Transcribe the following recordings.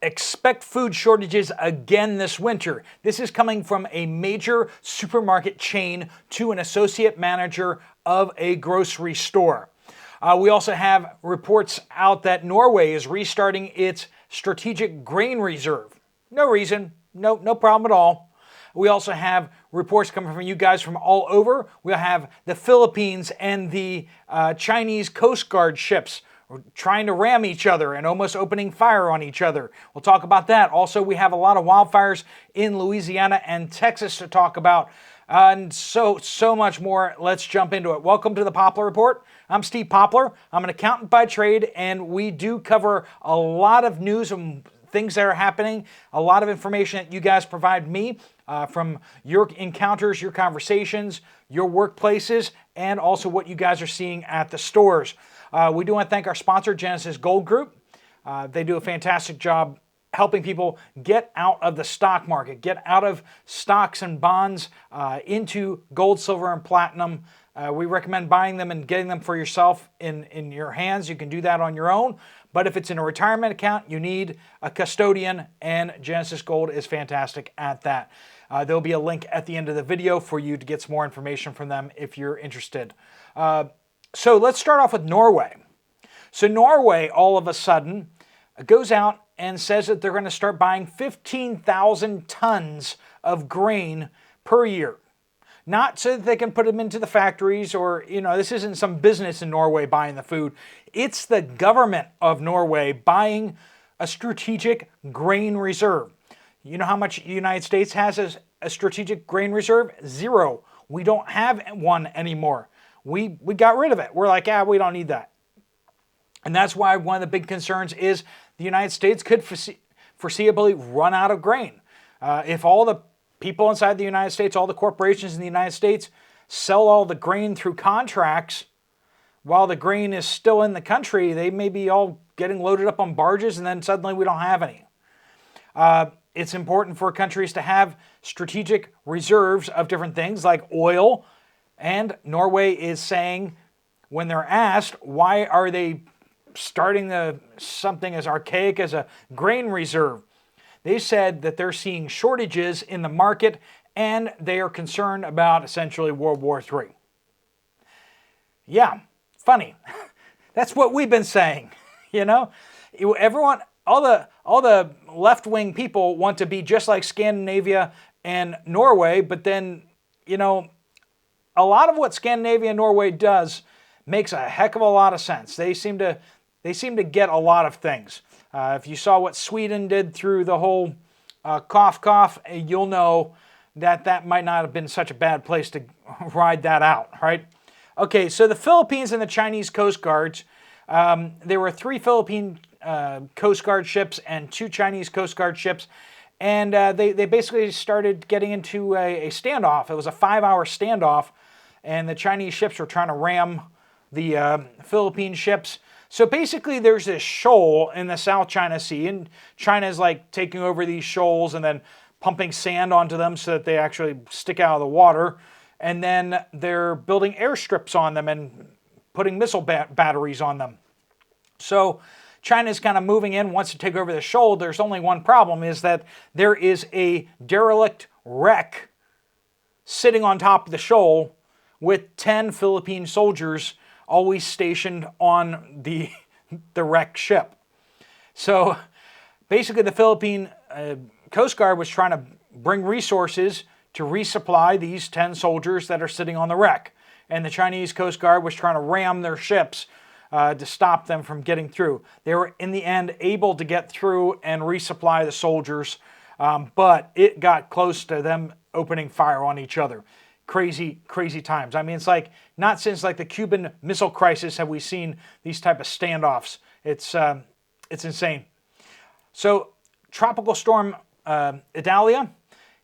Expect food shortages again this winter. This is coming from a major supermarket chain to an associate manager of a grocery store. We also have reports out that Norway is restarting its strategic grain reserve. No reason, no problem at all. We also have reports coming from you guys from all over. We'll have the Philippines and the Chinese Coast Guard ships trying to ram each other and almost opening fire on each other. We'll talk about that. Also, we have a lot of wildfires in Louisiana and Texas to talk about, and so much more. Let's jump into it. Welcome to the Poplar Report. I'm Steve Poplar. I'm an accountant by trade, and we do cover a lot of news and things that are happening, a lot of information that you guys provide me from your encounters, your conversations, your workplaces, and also what you guys are seeing at the stores. We do want to thank our sponsor, Genesis Gold Group. They do a fantastic job helping people get out of the stock market, get out of stocks and bonds into gold, silver, and platinum. We recommend buying them and getting them for yourself in your hands. You can do that on your own. But if it's in a retirement account, you need a custodian, and Genesis Gold is fantastic at that. There'll be a link at the end of the video for you to get some more information from them if you're interested. So let's start off with Norway. So Norway, all of a sudden, goes out and says that they're going to start buying 15,000 tons of grain per year. Not so that they can put them into the factories or, this isn't some business in Norway buying the food. It's the government of Norway buying a strategic grain reserve. You know how much the United States has as a strategic grain reserve? 0. We don't have one anymore. We got rid of it. We're like, we don't need that. And that's why one of the big concerns is the United States could foreseeably run out of grain. If all the people inside the United States, all the corporations in the United States sell all the grain through contracts while the grain is still in the country, they may be all getting loaded up on barges and then suddenly we don't have any. It's important for countries to have strategic reserves of different things like oil. And Norway is saying, when they're asked, why are they starting something as archaic as a grain reserve? They said that they're seeing shortages in the market and they are concerned about essentially World War III. Yeah, funny. That's what we've been saying. Everyone, all the left-wing people want to be just like Scandinavia and Norway, but then, a lot of what Scandinavia and Norway does makes a heck of a lot of sense. They seem to get a lot of things. If you saw what Sweden did through the whole cough, you'll know that might not have been such a bad place to ride that out, right? Okay, so the Philippines and the Chinese Coast Guards, there were 3 Philippine Coast Guard ships and 2 Chinese Coast Guard ships, and they basically started getting into a standoff. It was a 5-hour standoff, and the Chinese ships were trying to ram the Philippine ships. So basically there's this shoal in the South China Sea, and China's like taking over these shoals and then pumping sand onto them so that they actually stick out of the water. And then they're building airstrips on them and putting missile batteries on them. So China's kind of moving in, wants to take over the shoal. There's only one problem, is that there is a derelict wreck sitting on top of the shoal with 10 Philippine soldiers always stationed on the wrecked ship. So basically the Philippine Coast Guard was trying to bring resources to resupply these 10 soldiers that are sitting on the wreck. And the Chinese Coast Guard was trying to ram their ships to stop them from getting through. They were in the end able to get through and resupply the soldiers, but it got close to them opening fire on each other. Crazy times. I mean, it's like not since like the Cuban Missile Crisis have we seen these type of standoffs. It's insane. So Tropical Storm Idalia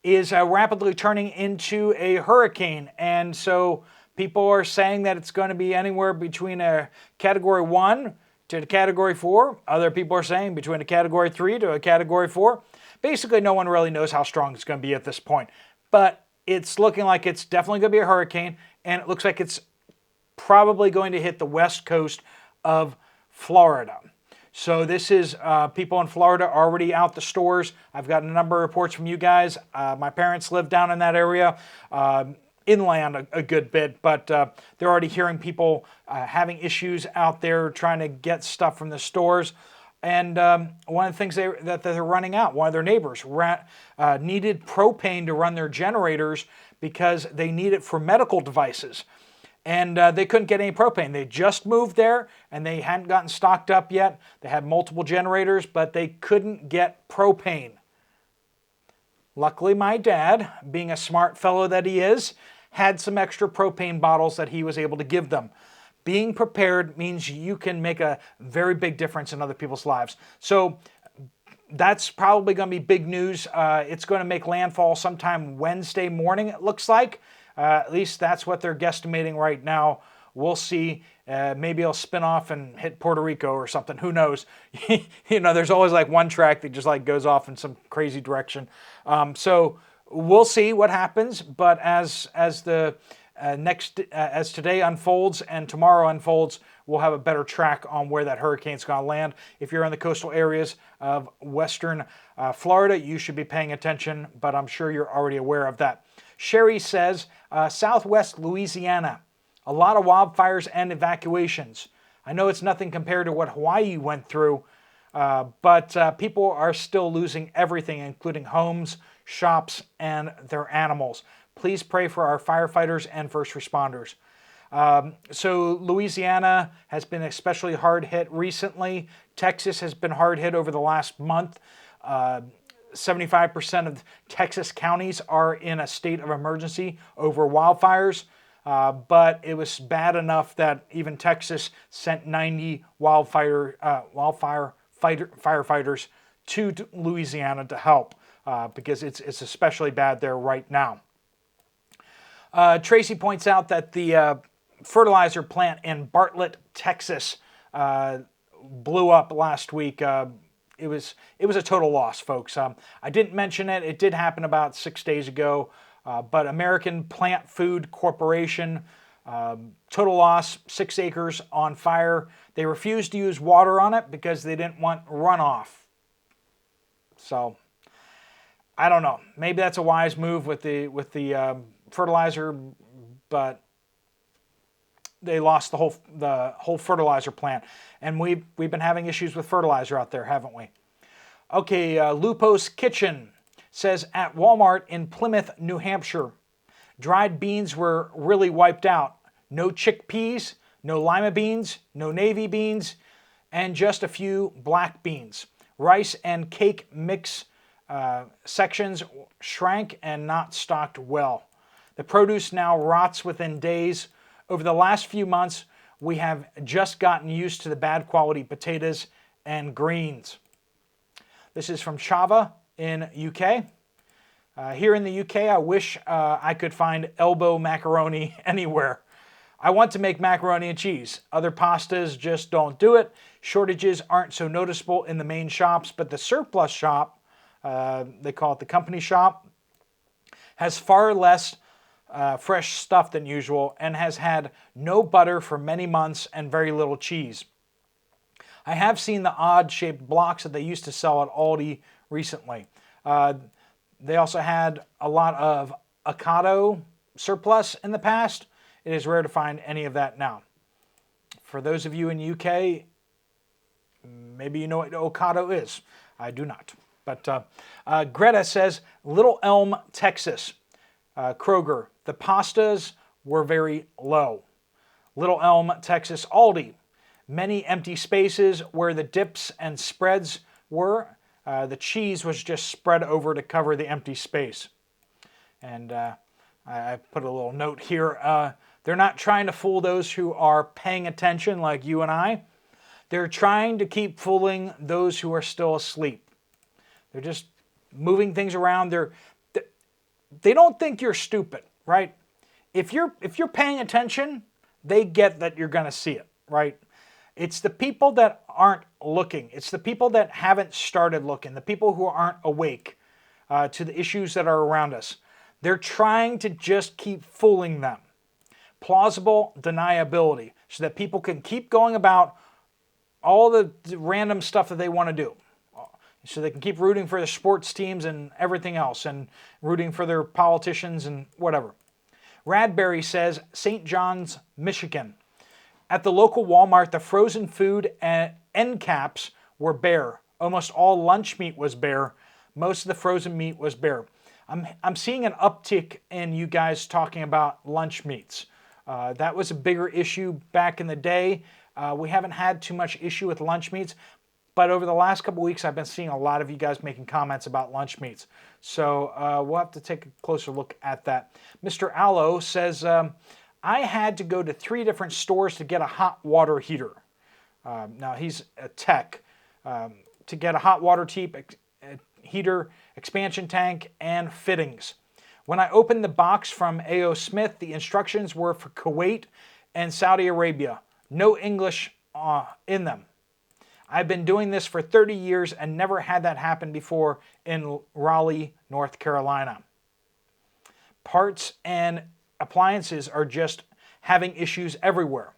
is rapidly turning into a hurricane, and so people are saying that it's going to be anywhere between a Category 1 to a Category 4. Other people are saying between a Category 3 to a Category 4. Basically, no one really knows how strong it's going to be at this point. But it's looking like it's definitely going to be a hurricane, and it looks like it's probably going to hit the west coast of Florida. So this is people in Florida already out the stores. I've got a number of reports from you guys. My parents live down in that area, inland a good bit, but they're already hearing people having issues out there trying to get stuff from the stores. And one of the things that they're running out, one of their neighbors needed propane to run their generators because they need it for medical devices. And they couldn't get any propane. They just moved there and they hadn't gotten stocked up yet. They had multiple generators, but they couldn't get propane. Luckily, my dad, being a smart fellow that he is, had some extra propane bottles that he was able to give them. Being prepared means you can make a very big difference in other people's lives. So that's probably going to be big news. It's going to make landfall sometime Wednesday morning, it looks like. At least that's what they're guesstimating right now. We'll see. Maybe it'll spin off and hit Puerto Rico or something. Who knows? There's always like one track that just like goes off in some crazy direction. So we'll see what happens. But as today unfolds and tomorrow unfolds, we'll have a better track on where that hurricane's going to land. If you're in the coastal areas of western Florida, you should be paying attention, but I'm sure you're already aware of that. Sherry says, Southwest Louisiana, a lot of wildfires and evacuations. I know it's nothing compared to what Hawaii went through, but people are still losing everything, including homes, shops, and their animals. Please pray for our firefighters and first responders. So Louisiana has been especially hard hit recently. Texas has been hard hit over the last month. 75% of Texas counties are in a state of emergency over wildfires, but it was bad enough that even Texas sent 90 firefighters to Louisiana to help because it's especially bad there right now. Tracy points out that the fertilizer plant in Bartlett, Texas blew up last week. It was a total loss, folks. I didn't mention it. It did happen about 6 days ago. But American Plant Food Corporation, total loss, 6 acres on fire. They refused to use water on it because they didn't want runoff. So I don't know. Maybe that's a wise move with the fertilizer, but they lost the whole fertilizer plant. And we've been having issues with fertilizer out there, haven't we? Okay, Lupo's Kitchen says at Walmart in Plymouth, New Hampshire, dried beans were really wiped out. No chickpeas, no lima beans, no navy beans, and just a few black beans. Rice and cake mix sections shrank and not stocked well. The produce now rots within days. Over the last few months, we have just gotten used to the bad quality potatoes and greens. This is from Chava in UK. Here in the UK, I wish I could find elbow macaroni anywhere. I want to make macaroni and cheese. Other pastas just don't do it. Shortages aren't so noticeable in the main shops, but the surplus shop, they call it the company shop, has far less fresh stuff than usual and has had no butter for many months and very little cheese. I have seen the odd-shaped blocks that they used to sell at Aldi recently. They also had a lot of avocado surplus in the past. It is rare to find any of that now. For those of you in the UK, maybe you know what avocado is. I do not. But Greta says, Little Elm, Texas. Kroger, the pastas were very low. Little Elm, Texas, Aldi. Many empty spaces where the dips and spreads were. The cheese was just spread over to cover the empty space. And I put a little note here. They're not trying to fool those who are paying attention like you and I. They're trying to keep fooling those who are still asleep. They're just moving things around. They don't think you're stupid, right? If you're paying attention, they get that you're going to see it, right? It's the people that aren't looking. It's the people that haven't started looking, the people who aren't awake to the issues that are around us. They're trying to just keep fooling them. Plausible deniability, so that people can keep going about all the random stuff that they want to do. So they can keep rooting for their sports teams and everything else, and rooting for their politicians and whatever. Radberry says, St. John's, Michigan. At the local Walmart, the frozen food and end caps were bare. Almost all lunch meat was bare. Most of the frozen meat was bare. I'm seeing an uptick in you guys talking about lunch meats. That was a bigger issue back in the day. We haven't had too much issue with lunch meats, but over the last couple weeks, I've been seeing a lot of you guys making comments about lunch meats. So we'll have to take a closer look at that. Mr. Allo says, I had to go to 3 different stores to get a hot water heater. Now, he's a tech. To get a hot water heater, expansion tank, and fittings. When I opened the box from A.O. Smith, the instructions were for Kuwait and Saudi Arabia. No English in them. I've been doing this for 30 years and never had that happen before in Raleigh, North Carolina. Parts and appliances are just having issues everywhere.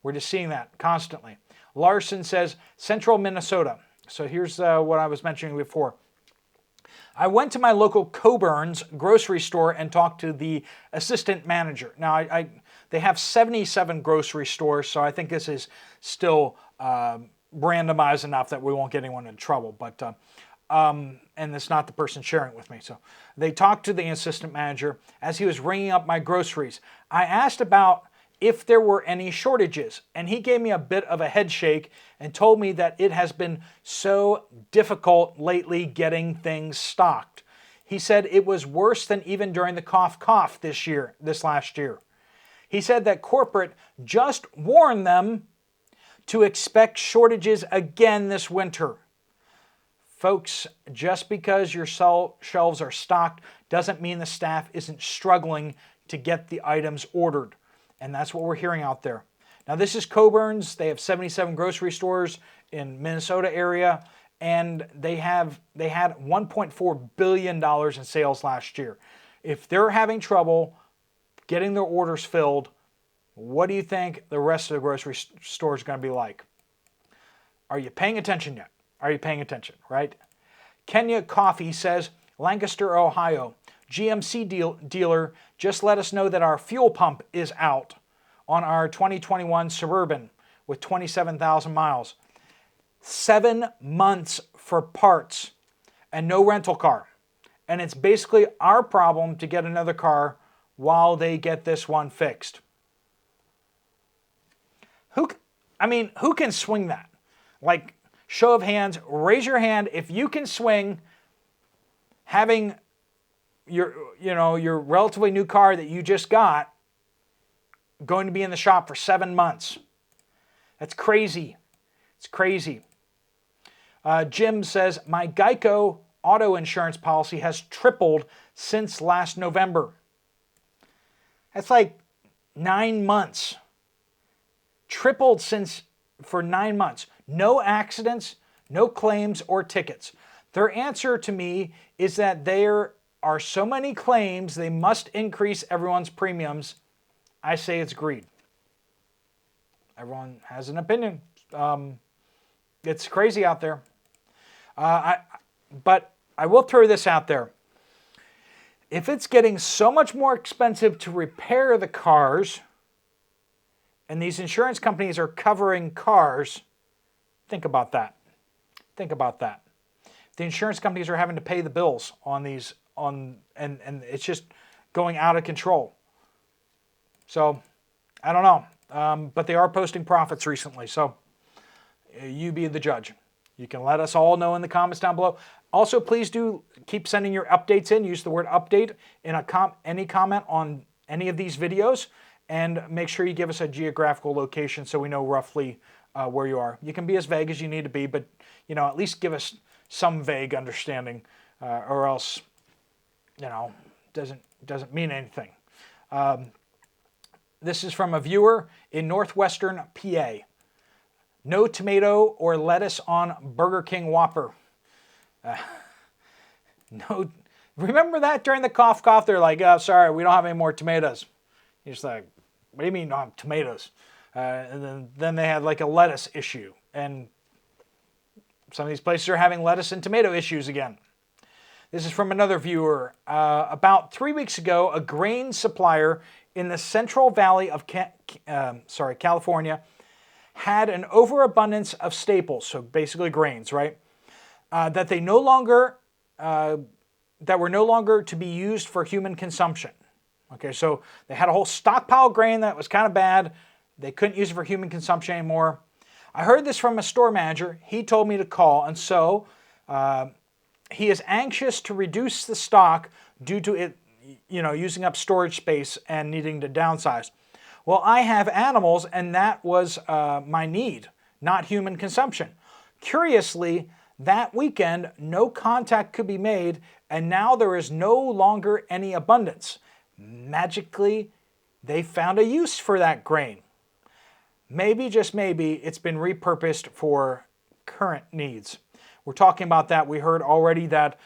We're just seeing that constantly. Larson says, Central Minnesota. So here's what I was mentioning before. I went to my local Coburn's grocery store and talked to the assistant manager. Now, they have 77 grocery stores, so I think this is still randomized enough that we won't get anyone in trouble. But and it's not the person sharing it with me. So they talked to the assistant manager as he was ringing up my groceries. I asked about if there were any shortages, and he gave me a bit of a head shake and told me that it has been so difficult lately getting things stocked. He said it was worse than even during the cough this last year. He said that corporate just warned them to expect shortages again this winter. Folks, just because your shelves are stocked doesn't mean the staff isn't struggling to get the items ordered. And that's what we're hearing out there. Now, this is Coburn's. They have 77 grocery stores in Minnesota area, and they had $1.4 billion in sales last year. If they're having trouble getting their orders filled, what do you think the rest of the grocery store is going to be like? Are you paying attention yet? Are you paying attention, right? Kenya Coffee says, Lancaster, Ohio. GMC dealer just let us know that our fuel pump is out on our 2021 Suburban with 27,000 miles. 7 months for parts and no rental car. And it's basically our problem to get another car while they get this one fixed. Who can swing that? Like, show of hands, raise your hand if you can swing having your relatively new car that you just got going to be in the shop for 7 months. That's crazy. It's crazy. Jim says, my Geico auto insurance policy has tripled since last November. That's like 9 months. Tripled for 9 months. No accidents, no claims or tickets. Their answer to me is that there are so many claims they must increase everyone's premiums. I say it's greed. Everyone has an opinion. It's crazy out there. But I will throw this out there. If it's getting so much more expensive to repair the cars, and these insurance companies are covering cars, think about that. Think about that. The insurance companies are having to pay the bills on these, and it's just going out of control. So, I don't know. But they are posting profits recently, so you be the judge. You can let us all know in the comments down below. Also, please do keep sending your updates in. Use the word update in any comment on any of these videos. And make sure you give us a geographical location so we know roughly where you are. You can be as vague as you need to be, but at least give us some vague understanding, or else doesn't mean anything. This is from a viewer in northwestern PA. No tomato or lettuce on Burger King Whopper. No, remember that during the cough? They're like, oh, sorry, we don't have any more tomatoes. You're just like, what do you mean you don't have tomatoes? And then they had like a lettuce issue. And some of these places are having lettuce and tomato issues again. This is from another viewer. About 3 weeks ago, a grain supplier in the Central Valley of California had an overabundance of staples, so basically grains, right? That were no longer to be used for human consumption. Okay, so they had a whole stockpile of grain that was kind of bad. They couldn't use it for human consumption anymore. I heard this from a store manager. He told me to call, and so he is anxious to reduce the stock due to it, using up storage space and needing to downsize. Well, I have animals, and that was my need, not human consumption. Curiously, that weekend, no contact could be made, and now there is no longer any abundance. Magically, they found a use for that grain. Maybe, just maybe, it's been repurposed for current needs. We're talking about that. We heard already that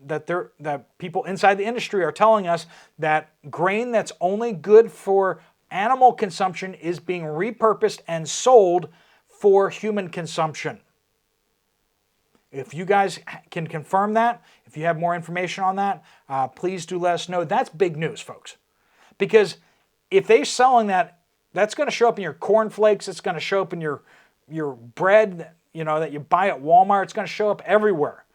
that people inside the industry are telling us that grain that's only good for animal consumption is being repurposed and sold for human consumption. If you guys can confirm that, if you have more information on that, please do let us know. That's big news, folks. Because if they're selling that, that's going to show up in your cornflakes. It's going to show up in your bread, that you buy at Walmart. It's going to show up everywhere.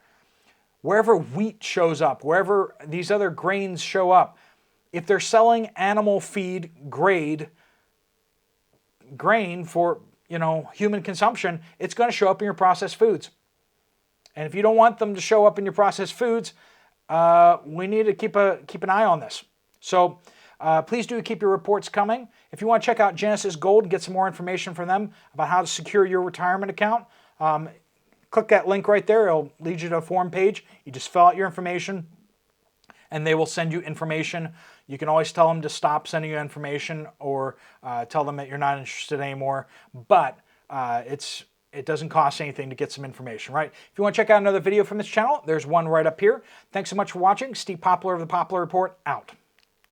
Wherever wheat shows up, wherever these other grains show up, if they're selling animal feed grade grain for, human consumption, it's going to show up in your processed foods. And if you don't want them to show up in your processed foods, we need to keep an eye on this. So please do keep your reports coming. If you want to check out Genesis Gold and get some more information from them about how to secure your retirement account, click that link right there. It'll lead you to a form page. You just fill out your information, and they will send you information. You can always tell them to stop sending you information or tell them that you're not interested anymore. But it doesn't cost anything to get some information, right? If you want to check out another video from this channel, there's one right up here. Thanks so much for watching. Steve Poplar of the Poplar Report, out.